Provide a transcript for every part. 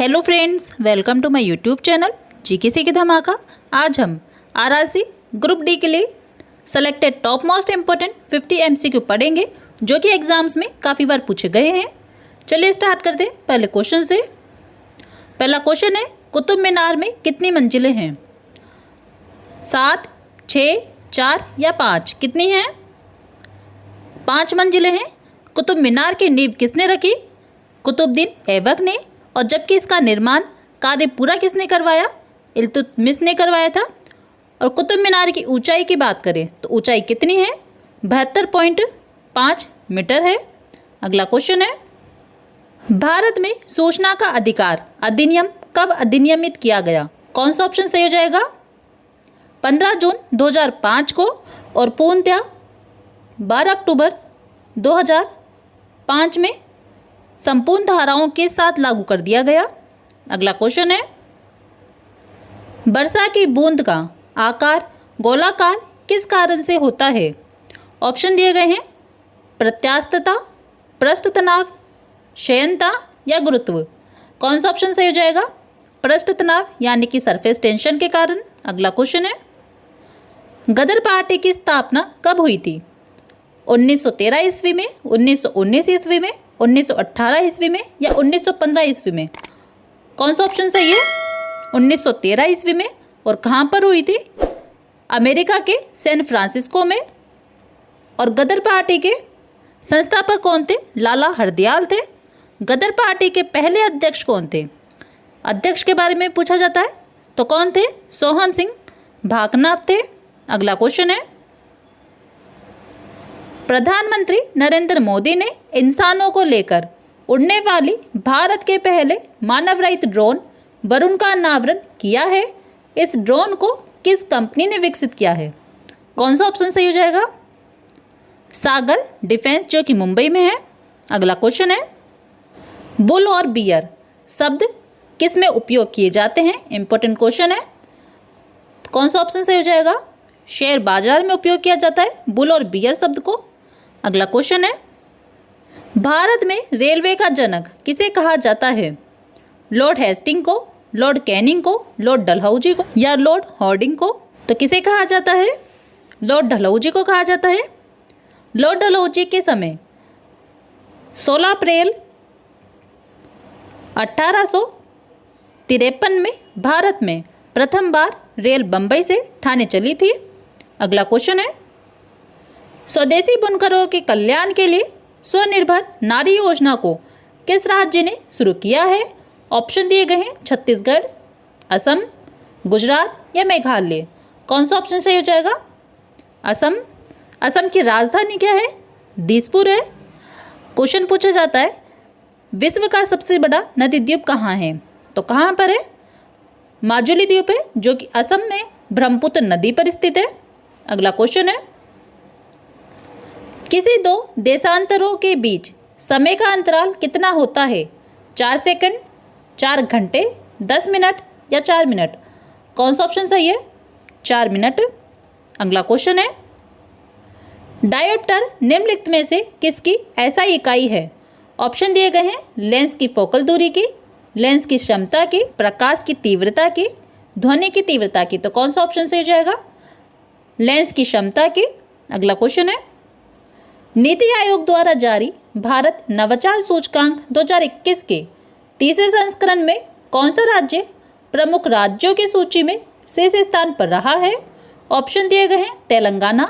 Hello friends, welcome to my YouTube channel GKC की धमाका। आज हम आरआरसी ग्रुप डी के लिए selected top most important 50 MCQ पढ़ेंगे जो कि एग्जाम्स में काफ़ी बार पूछे गए हैं। चलिए स्टार्ट करते हैं पहले क्वेश्चन से। पहला क्वेश्चन है, कुतुब मीनार में कितनी मंजिलें हैं? 7, 6, 4 या 5? कितनी हैं? 5 मंजिलें हैं। कुतुब मीनार की नींव किसने रखी? कुतुबुद्दीन ऐबक ने। और जबकि इसका निर्माण कार्य पूरा किसने करवाया? इल्तुतमिश ने करवाया था। और कुतुब मीनार की ऊंचाई की बात करें तो ऊंचाई कितनी है? 72.5 मीटर है। अगला क्वेश्चन है, भारत में सूचना का अधिकार अधिनियम कब अधिनियमित किया गया? कौन सा ऑप्शन सही हो जाएगा? 15 जून 2005 को और पूर्णतः 12 अक्टूबर 2005 में संपूर्ण धाराओं के साथ लागू कर दिया गया। अगला क्वेश्चन है, वर्षा की बूंद का आकार गोलाकार किस कारण से होता है? ऑप्शन दिए गए हैं, प्रत्यास्थता, पृष्ठ तनाव, क्षयणता या गुरुत्व। कौन सा ऑप्शन सही हो जाएगा? पृष्ठ तनाव यानी कि सरफेस टेंशन के कारण। अगला क्वेश्चन है, गदर पार्टी की स्थापना कब हुई थी? 1913 ईस्वी में, 1919 ईस्वी में, 1918 ईस्वी में या 1915 ईस्वी में? कौन सा ऑप्शन सही है? 1913 ईस्वी में। और कहाँ पर हुई थी? अमेरिका के सैन फ्रांसिस्को में। और गदर पार्टी के संस्थापक कौन थे? लाला हरदयाल थे। गदर पार्टी के पहले अध्यक्ष कौन थे? अध्यक्ष के बारे में पूछा जाता है तो कौन थे? सोहन सिंह भाकना थे। अगला क्वेश्चन है, प्रधानमंत्री नरेंद्र मोदी ने इंसानों को लेकर उड़ने वाली भारत के पहले मानव रहित ड्रोन वरुण का अनावरण किया है। इस ड्रोन को किस कंपनी ने विकसित किया है? कौन सा ऑप्शन सही हो जाएगा? सागर डिफेंस जो कि मुंबई में है। अगला क्वेश्चन है, बुल और बियर शब्द किस में उपयोग किए जाते हैं? इंपॉर्टेंट क्वेश्चन है। कौन सा ऑप्शन सही हो जाएगा? शेयर बाजार में उपयोग किया जाता है बुल और बियर शब्द को। अगला क्वेश्चन है, भारत में रेलवे का जनक किसे कहा जाता है? लॉर्ड हेस्टिंग को, लॉर्ड कैनिंग को, लॉर्ड डलहौजी को या लॉर्ड हॉर्डिंग को? तो किसे कहा जाता है? लॉर्ड डलहौजी को कहा जाता है। लॉर्ड डलहौजी के समय 16 अप्रैल 1853 में भारत में प्रथम बार रेल बम्बई से ठाणे चली थी। अगला क्वेश्चन है, स्वदेशी बुनकरों के कल्याण के लिए स्वनिर्भर नारी योजना को किस राज्य ने शुरू किया है? ऑप्शन दिए गए हैं, छत्तीसगढ़, असम, गुजरात या मेघालय। कौन सा ऑप्शन सही हो जाएगा? असम। असम की राजधानी क्या है? दिसपुर है। क्वेश्चन पूछा जाता है, विश्व का सबसे बड़ा नदी द्वीप कहाँ है? तो कहाँ पर है? माजुली द्वीप है जो कि असम में ब्रह्मपुत्र नदी पर स्थित है। अगला क्वेश्चन है, किसी दो देशांतरों के बीच समय का अंतराल कितना होता है? 4 सेकंड, 4 घंटे, 10 मिनट या 4 मिनट? कौन सा ऑप्शन सही है? 4 मिनट। अगला क्वेश्चन है, डायोप्टर निम्नलिखित में से किसकी एसआई इकाई है? ऑप्शन दिए गए हैं, लेंस की फोकल दूरी की, लेंस की क्षमता की, प्रकाश की तीव्रता की, ध्वनि की तीव्रता की। तो कौन सा ऑप्शन सही हो जाएगा? लेंस की क्षमता की। अगला क्वेश्चन है, नीति आयोग द्वारा जारी भारत नवाचार सूचकांक 2021 के तीसरे संस्करण में कौन सा राज्य प्रमुख राज्यों की सूची में शीर्ष स्थान पर रहा है? ऑप्शन दिए गए हैं, तेलंगाना,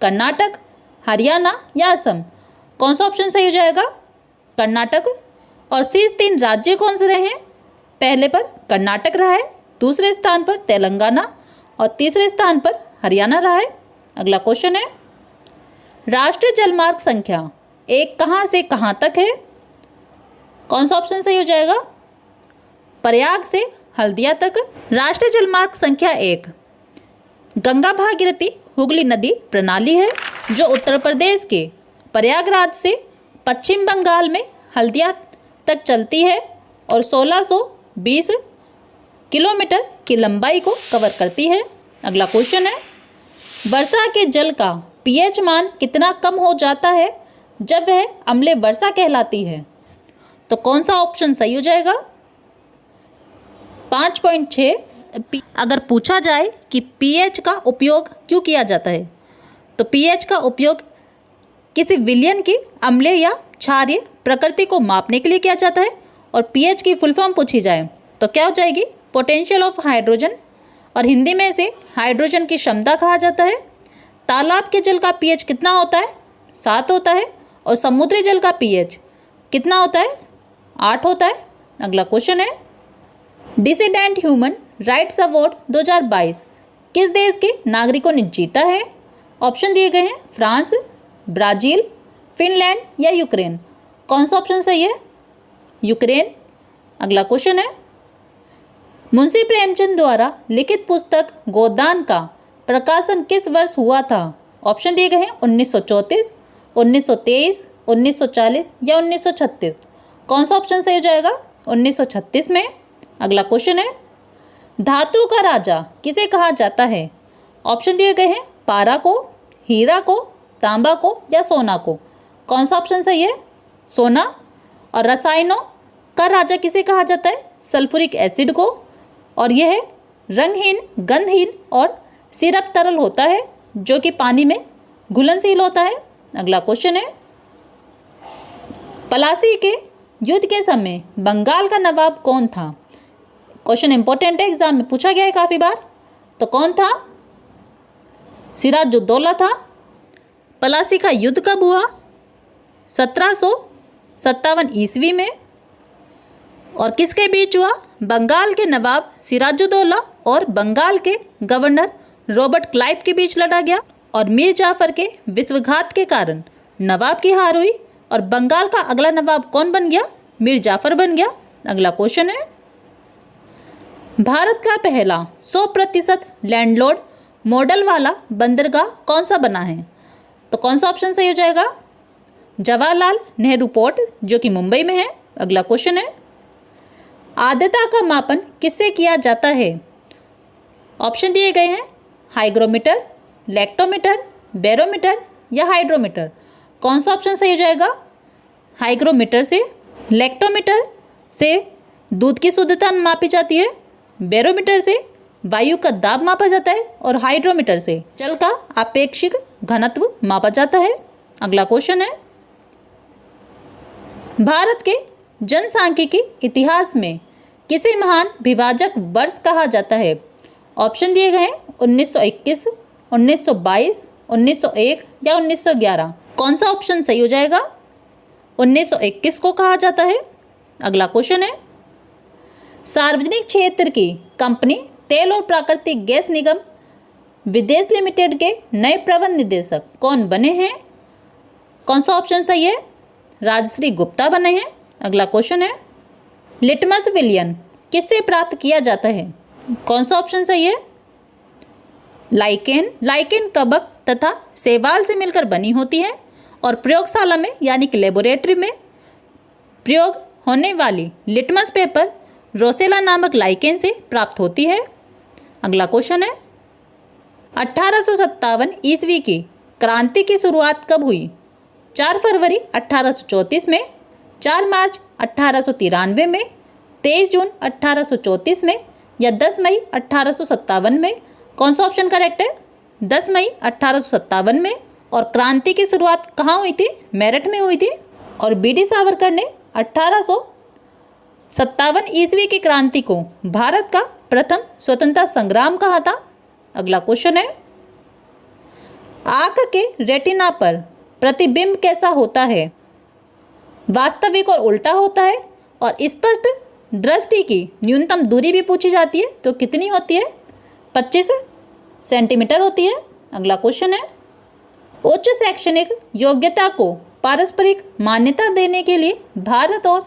कर्नाटक, हरियाणा या असम। कौन सा ऑप्शन सही हो जाएगा? कर्नाटक। और शीर्ष 3 राज्य कौन से रहे हैं? पहले पर कर्नाटक रहा है, दूसरे स्थान पर तेलंगाना और तीसरे स्थान पर हरियाणा रहा है। अगला क्वेश्चन है, राष्ट्रीय जलमार्ग संख्या 1 कहाँ से कहाँ तक है? कौन सा ऑप्शन सही हो जाएगा? प्रयाग से हल्दिया तक। राष्ट्रीय जलमार्ग संख्या 1 गंगा भागीरथी हुगली नदी प्रणाली है जो उत्तर प्रदेश के प्रयागराज से पश्चिम बंगाल में हल्दिया तक चलती है और 1620 किलोमीटर की लंबाई को कवर करती है। अगला क्वेश्चन है, वर्षा के जल का पीएच मान कितना कम हो जाता है जब वह अम्लीय वर्षा कहलाती है? तो कौन सा ऑप्शन सही हो जाएगा? 5.6। अगर पूछा जाए कि पीएच का उपयोग क्यों किया जाता है, तो पीएच का उपयोग किसी विलयन की अम्लीय या क्षारीय प्रकृति को मापने के लिए किया जाता है। और पीएच की फुल फॉर्म पूछी जाए तो क्या हो जाएगी? पोटेंशियल ऑफ हाइड्रोजन, और हिंदी में इसे हाइड्रोजन की क्षमता कहा जाता है। तालाब के जल का पीएच कितना होता है? 7 होता है। और समुद्री जल का पीएच कितना होता है? 8 होता है। अगला क्वेश्चन है, डिसिडेंट ह्यूमन राइट्स अवार्ड 2022 किस देश के नागरिकों ने जीता है? ऑप्शन दिए गए हैं, फ्रांस, ब्राज़ील, फिनलैंड या यूक्रेन। कौन सा ऑप्शन सही है? यूक्रेन। अगला क्वेश्चन है, मुंशी प्रेमचंद द्वारा लिखित पुस्तक गोदान का प्रकाशन किस वर्ष हुआ था? ऑप्शन दिए गए हैं, 1934, 1923, 1940 या 1936। कौन सा ऑप्शन सही हो जाएगा? 1936 में। अगला क्वेश्चन है, धातु का राजा किसे कहा जाता है? ऑप्शन दिए गए हैं, पारा को, हीरा को, तांबा को या सोना को। कौन सा ऑप्शन सही है? सोना। और रसायनों का राजा किसे कहा जाता है? सल्फ्यूरिक एसिड को। और यह रंगहीन, गंधहीन और सिरप तरल होता है जो कि पानी में घुलनशील होता है। अगला क्वेश्चन है, पलासी के युद्ध के समय बंगाल का नवाब कौन था? क्वेश्चन इंपॉर्टेंट है, एग्जाम में पूछा गया है काफ़ी बार। तो कौन था? सिराजुद्दौला था। पलासी का युद्ध कब हुआ? 1757 ईस्वी में। और किसके बीच हुआ? बंगाल के नवाब सिराजुद्दौला और बंगाल के गवर्नर रॉबर्ट क्लाइव के बीच लड़ा गया। और मीर जाफर के विश्वासघात के कारण नवाब की हार हुई और बंगाल का अगला नवाब कौन बन गया? मीर जाफर बन गया। अगला क्वेश्चन है, भारत का पहला 100% लैंडलॉर्ड मॉडल वाला बंदरगाह कौन सा बना है? तो कौन सा ऑप्शन सही हो जाएगा? जवाहरलाल नेहरू पोर्ट जो कि मुंबई में है। अगला क्वेश्चन है, आर्द्रता का मापन किससे किया जाता है? ऑप्शन दिए गए हैं, हाइग्रोमीटर, लैक्टोमीटर, बैरोमीटर या हाइड्रोमीटर। कौन सा ऑप्शन सही हो जाएगा? हाइग्रोमीटर से। लैक्टोमीटर से दूध की शुद्धता मापी जाती है, बैरोमीटर से वायु का दाब मापा जाता है और हाइड्रोमीटर से जल का आपेक्षिक घनत्व मापा जाता है। अगला क्वेश्चन है, भारत के जनसांख्यिकी इतिहास में किसे महान विभाजक वर्ष कहा जाता है? ऑप्शन दिए गए हैं, 1921, 1922, 1901 या 1911। कौन सा ऑप्शन सही हो जाएगा? 1921 को कहा जाता है। अगला क्वेश्चन है, सार्वजनिक क्षेत्र की कंपनी तेल और प्राकृतिक गैस निगम विदेश लिमिटेड के नए प्रबंध निदेशक कौन बने हैं? कौन सा ऑप्शन सही है? राजश्री गुप्ता बने हैं। अगला क्वेश्चन है, लिटमस विलियन किससे प्राप्त किया जाता है? कौन सा ऑप्शन सही है? लाइकेन कवक तथा शैवाल से मिलकर बनी होती है और प्रयोगशाला में यानी कि लेबोरेटरी में प्रयोग होने वाली लिटमस पेपर रोसेला नामक लाइकेन से प्राप्त होती है। अगला क्वेश्चन है, 1857 ईस्वी की क्रांति की शुरुआत कब हुई? 4 फरवरी 1834 में, 4 मार्च 1893 में, 23 जून 1834 में या 10 मई 1857 में। कौन सा ऑप्शन करेक्ट है? 10 मई 1857 में। और क्रांति की शुरुआत कहाँ हुई थी? मेरठ में हुई थी। और बीडी सावरकर ने 1857 ईस्वी की क्रांति को भारत का प्रथम स्वतंत्रता संग्राम कहा था। अगला क्वेश्चन है, आँख के रेटिना पर प्रतिबिंब कैसा होता है? वास्तविक और उल्टा होता है। और स्पष्ट दृष्टि की न्यूनतम दूरी भी पूछी जाती है, तो कितनी होती है? 25 सेंटीमीटर होती है। अगला क्वेश्चन है, उच्च शैक्षणिक योग्यता को पारस्परिक मान्यता देने के लिए भारत और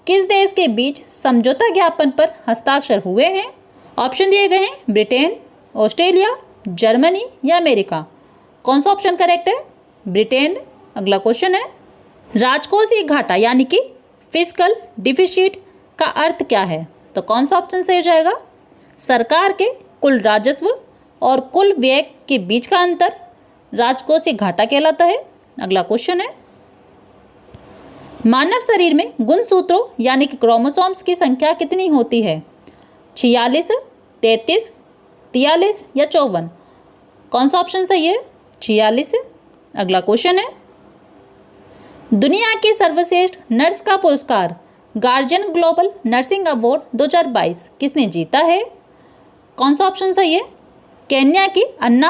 किस देश के बीच समझौता ज्ञापन पर हस्ताक्षर हुए हैं? ऑप्शन दिए गए हैं, ब्रिटेन, ऑस्ट्रेलिया, जर्मनी या अमेरिका। कौन सा ऑप्शन करेक्ट है? ब्रिटेन। अगला क्वेश्चन है, राजकोषीय घाटा यानी कि फिस्कल डिफिसिट का अर्थ क्या है? तो कौन सा ऑप्शन सही हो जाएगा? सरकार के कुल राजस्व और कुल व्यय के बीच का अंतर राजकोषीय घाटा कहलाता है। अगला क्वेश्चन है, मानव शरीर में गुणसूत्रों यानी कि क्रोमोसोम्स की संख्या कितनी होती है? 46, 33, 43 या 54? कौन सा ऑप्शन सही है? 46। अगला क्वेश्चन है, दुनिया की सर्वश्रेष्ठ नर्स का पुरस्कार गार्जियन ग्लोबल नर्सिंग अवार्ड 2022 किसने जीता है? कौन सा ऑप्शन सही है? केन्या की अन्ना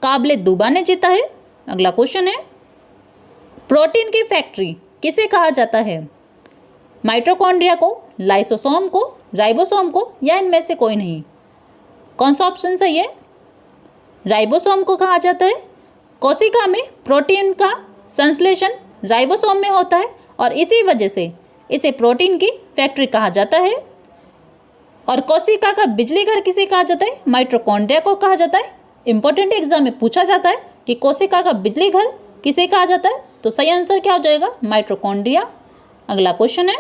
काबले दुबा ने जीता है। अगला क्वेश्चन है, प्रोटीन की फैक्ट्री किसे कहा जाता है? माइटोकॉन्ड्रिया को, लाइसोसोम को, राइबोसोम को या इनमें से कोई नहीं? कौन सा ऑप्शन सही है? राइबोसोम को कहा जाता है। कोशिका में प्रोटीन का संश्लेषण राइबोसोम में होता है और इसी वजह से इसे प्रोटीन की फैक्ट्री कहा जाता है। और कोशिका का बिजली घर किसे कहा जाता है? माइटोकॉन्ड्रिया को कहा जाता है। इंपॉर्टेंट एग्जाम में पूछा जाता है कि कोशिका का बिजली घर किसे कहा जाता है, तो सही आंसर क्या हो जाएगा? माइटोकॉन्ड्रिया। अगला क्वेश्चन है,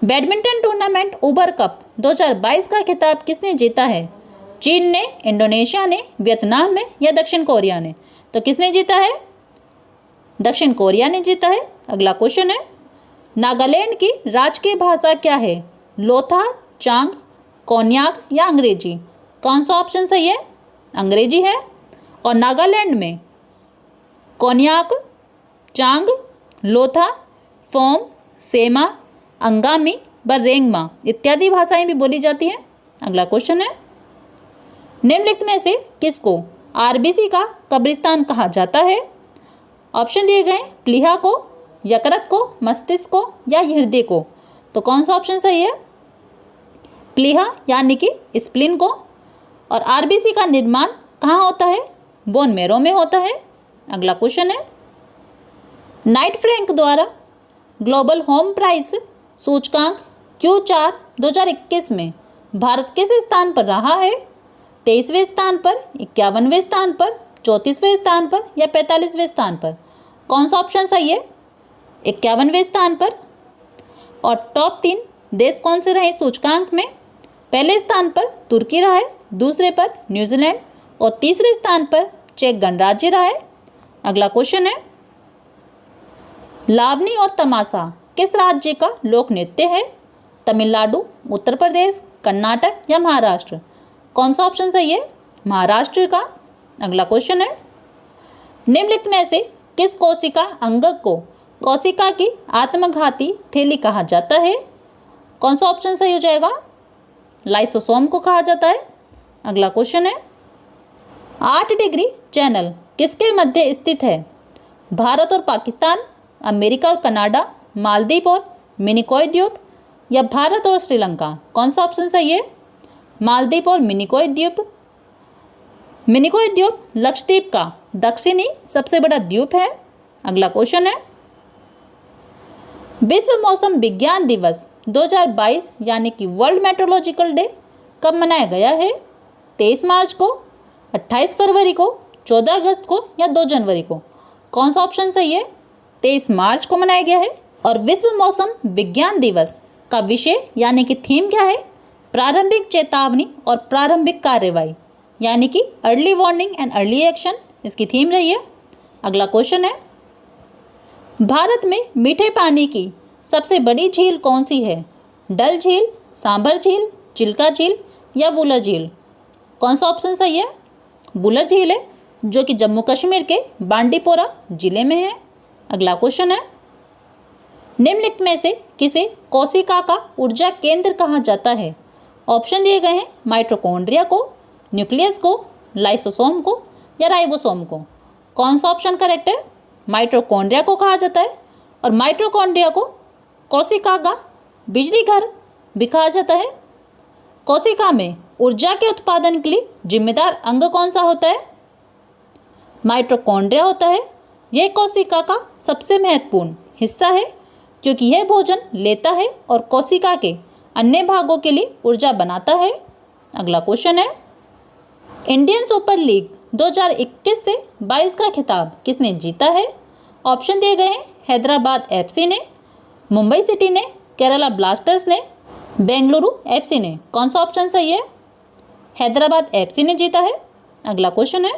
बैडमिंटन टूर्नामेंट उबर कप 2022 का खिताब किसने जीता है? चीन ने, इंडोनेशिया ने, वियतनाम ने या दक्षिण कोरिया ने? तो किसने जीता है? दक्षिण कोरिया ने जीता है। अगला क्वेश्चन है, नागालैंड की राजकीय भाषा क्या है? लोथा, चांग, कोन्याक या अंग्रेजी? कौन सा ऑप्शन सही है? अंग्रेजी है। और नागालैंड में कोन्याक, चांग, लोथा, फोम, सेमा, अंगामी व रेंगमा इत्यादि भाषाएं भी बोली जाती हैं। अगला क्वेश्चन है, निम्नलिखित में से किसको आरबीसी का कब्रिस्तान कहा जाता है? ऑप्शन दिए गए, प्लीहा को, यकृत को, मस्तिष्क को या हृदय को? तो कौन सा ऑप्शन सही है? प्लीहा यानी कि स्प्लीन को। और आरबीसी का निर्माण कहाँ होता है? बोन मैरो में होता है। अगला क्वेश्चन है, नाइट फ्रैंक द्वारा ग्लोबल होम प्राइस सूचकांक Q4 2021 में भारत किस स्थान पर रहा है? 23वें स्थान पर, 51वें स्थान पर, 34वें स्थान पर या 45वें स्थान पर? कौन सा ऑप्शन सही है? 51वें स्थान पर। और टॉप 3 देश कौन से रहे सूचकांक में? पहले स्थान पर तुर्की रहा है, दूसरे पर न्यूजीलैंड और तीसरे स्थान पर चेक गणराज्य रहा है। अगला क्वेश्चन है, लावनी और तमाशा किस राज्य का लोक नृत्य है? तमिलनाडु, उत्तर प्रदेश, कर्नाटक या महाराष्ट्र? कौन सा ऑप्शन सही है? महाराष्ट्र का। अगला क्वेश्चन है, निम्नलिखित में से किस कोशिका अंगक को कोशिका की आत्मघाती थैली कहा जाता है? कौन सा ऑप्शन सही हो जाएगा? लाइसोसोम को कहा जाता है। अगला क्वेश्चन है, 8 डिग्री चैनल किसके मध्य स्थित है? भारत और पाकिस्तान, अमेरिका और कनाडा, मालदीव और मिनिकॉय द्वीप या भारत और श्रीलंका? कौन सा ऑप्शन सही है? मालदीव और मिनिकॉय द्वीप। मिनिकॉय द्वीप लक्षद्वीप का दक्षिणी सबसे बड़ा द्वीप है। अगला क्वेश्चन है, विश्व मौसम विज्ञान दिवस 2022 यानी कि वर्ल्ड मेट्रोलॉजिकल डे कब मनाया गया है? 23 मार्च को, 28 फरवरी को, 14 अगस्त को या 2 जनवरी को? कौन सा ऑप्शन सही है? 23 मार्च को मनाया गया है। और विश्व मौसम विज्ञान दिवस का विषय यानी कि थीम क्या है? प्रारंभिक चेतावनी और प्रारंभिक कार्रवाई यानी कि early warning and early action इसकी थीम रही है। अगला क्वेश्चन है, भारत में मीठे पानी की सबसे बड़ी झील कौन सी है? डल झील, सांभर झील, चिल्का झील या वुलर झील? कौन सा ऑप्शन सही है? वुलर झील है, जो कि जम्मू कश्मीर के बांडीपोरा जिले में है। अगला क्वेश्चन है, निम्नलिखित में से किसे कोशिका का ऊर्जा केंद्र कहा जाता है? ऑप्शन दिए गए हैं, माइटोकॉन्ड्रिया को, न्यूक्लियस को, लाइसोसोम को या राइबोसोम को? कौन सा ऑप्शन करेक्ट है? माइटोकॉन्ड्रिया को कहा जाता है। और माइटोकॉन्ड्रिया को कोशिका का बिजली घर भी कहा जाता है। कोशिका में ऊर्जा के उत्पादन के लिए जिम्मेदार अंग कौन सा होता है? माइटोकॉन्ड्रिया होता है। यह कोशिका का सबसे महत्वपूर्ण हिस्सा है क्योंकि यह भोजन लेता है और कोशिका के अन्य भागों के लिए ऊर्जा बनाता है। अगला क्वेश्चन है, इंडियन सुपर लीग 2021 से 22 का खिताब किसने जीता है? ऑप्शन दिए गए हैं, हैदराबाद एफसी ने, मुंबई सिटी ने, केरला ब्लास्टर्स ने, बेंगलुरु एफसी ने? कौन सा ऑप्शन सही है? हैदराबाद एफसी ने जीता है। अगला क्वेश्चन है,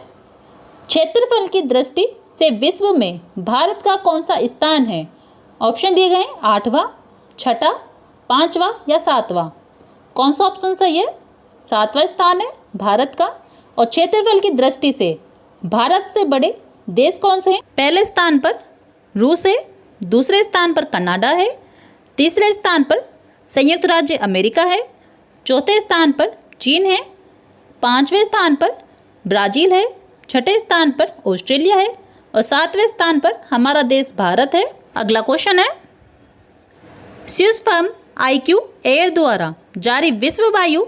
क्षेत्रफल की दृष्टि से विश्व में भारत का कौन सा स्थान है? ऑप्शन दिए गए हैं, 8वां, 6वां, 5वां या 7वां? कौन सा ऑप्शन सही है? 7वां स्थान है भारत का। और क्षेत्रफल की दृष्टि से भारत से बड़े देश कौन से हैं? पहले स्थान पर रूस है, दूसरे स्थान पर कनाडा है, तीसरे स्थान पर संयुक्त राज्य अमेरिका है, चौथे स्थान पर चीन है, 5वें स्थान पर ब्राज़ील है, छठे स्थान पर ऑस्ट्रेलिया है और 7वें स्थान पर हमारा देश भारत है। अगला क्वेश्चन है, स्विस फर्म IQ एयर द्वारा जारी विश्व वायु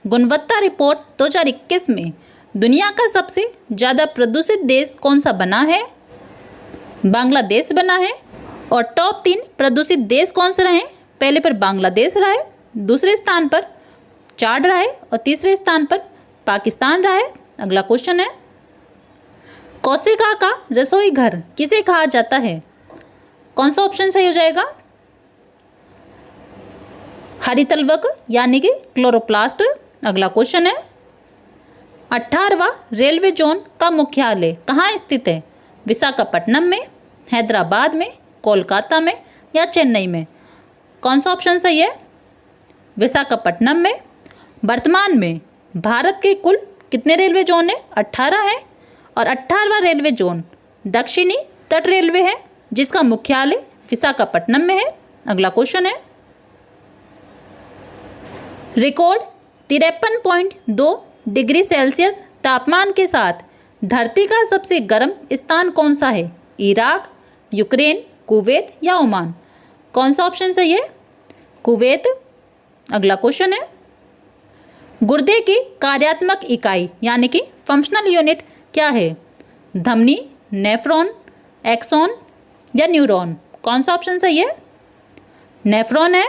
गुणवत्ता रिपोर्ट 2021 में दुनिया का सबसे ज़्यादा प्रदूषित देश कौन सा बना है? बांग्लादेश बना है। और टॉप 3 प्रदूषित देश कौन से रहे? पहले पर बांग्लादेश रहा है, दूसरे स्थान पर चाड रहा है और तीसरे स्थान पर पाकिस्तान रहा है। अगला क्वेश्चन है, कोशिका का रसोई घर किसे कहा जाता है? कौन सा ऑप्शन सही हो जाएगा? हरितलवक यानी कि क्लोरोप्लास्ट। अगला क्वेश्चन है, 18वां रेलवे जोन का मुख्यालय कहाँ स्थित है? विशाखापट्टनम में, हैदराबाद में, कोलकाता में या चेन्नई में? कौन सा ऑप्शन सही है? विशाखापट्टनम में। वर्तमान में भारत के कुल कितने रेलवे जोन है? 18 है। और 18वां रेलवे जोन दक्षिणी तट रेलवे है जिसका मुख्यालय विशाखापट्टनम में है। अगला क्वेश्चन है, रिकॉर्ड 53.2 डिग्री सेल्सियस तापमान के साथ धरती का सबसे गर्म स्थान कौन सा है? इराक, यूक्रेन, कुवैत या ओमान? कौन सा ऑप्शन सही है? कुवैत। अगला क्वेश्चन है, गुर्दे की कार्यात्मक इकाई यानी कि फंक्शनल यूनिट क्या है? धमनी, नेफ्रॉन, एक्सॉन या न्यूरॉन? कौन सा ऑप्शन सही है? नेफ्रॉन है।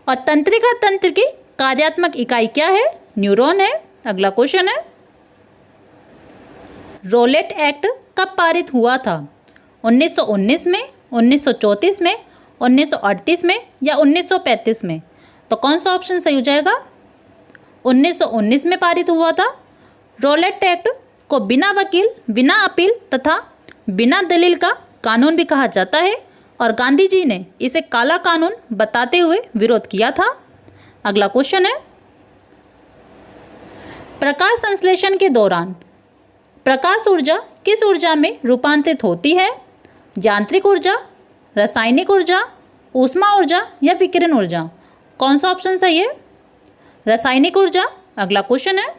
और तंत्रिका तंत्र की कार्यात्मक इकाई क्या है? न्यूरॉन है। अगला क्वेश्चन है, रोलेट एक्ट कब पारित हुआ था? 1919 में, 1934 में, 1938 में या 1935 में? तो कौन सा ऑप्शन सही हो जाएगा? 1919 में पारित हुआ था। रोलेट एक्ट को बिना वकील, बिना अपील तथा बिना दलील का कानून भी कहा जाता है और गांधी जी ने इसे काला कानून बताते हुए विरोध किया था। अगला क्वेश्चन है, प्रकाश संश्लेषण के दौरान प्रकाश ऊर्जा किस ऊर्जा में रूपांतरित होती है? यांत्रिक ऊर्जा, रासायनिक ऊर्जा, ऊष्मा ऊर्जा या विकिरण ऊर्जा? कौन सा ऑप्शन सही है? रासायनिक ऊर्जा। अगला क्वेश्चन है,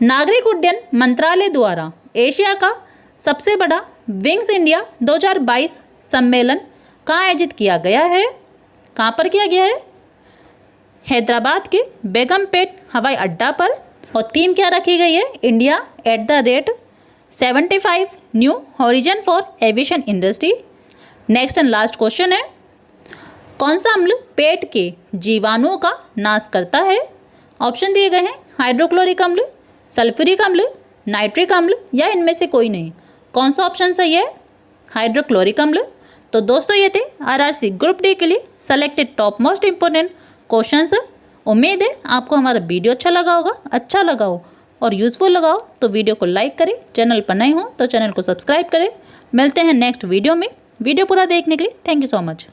नागरिक उड्डयन मंत्रालय द्वारा एशिया का सबसे बड़ा विंग्स इंडिया 2022 सम्मेलन कहाँ आयोजित किया गया है? कहाँ पर किया गया है? हैदराबाद के बेगमपेट हवाई अड्डा पर। और थीम क्या रखी गई है? India @75 new horizon for aviation industry. Next and last question है, कौन सा अम्ल पेट के जीवाणुओं का नाश करता है? ऑप्शन दिए गए हैं, हाइड्रोक्लोरिक अम्ल, सल्फ्यूरिक अम्ल, नाइट्रिक अम्ल या इनमें से कोई नहीं? कौन सा ऑप्शन सही है? हाइड्रोक्लोरिक अम्ल। तो दोस्तों ये थे RRC ग्रुप डी के लिए selected top most important questions. उम्मीद है आपको हमारा वीडियो अच्छा लगा होगा। अच्छा लगा हो और यूज़फुल लगा हो तो वीडियो को लाइक करें, चैनल पर नए हो तो चैनल को सब्सक्राइब करें। मिलते हैं नेक्स्ट वीडियो में। वीडियो पूरा देखने के लिए थैंक यू सो मच।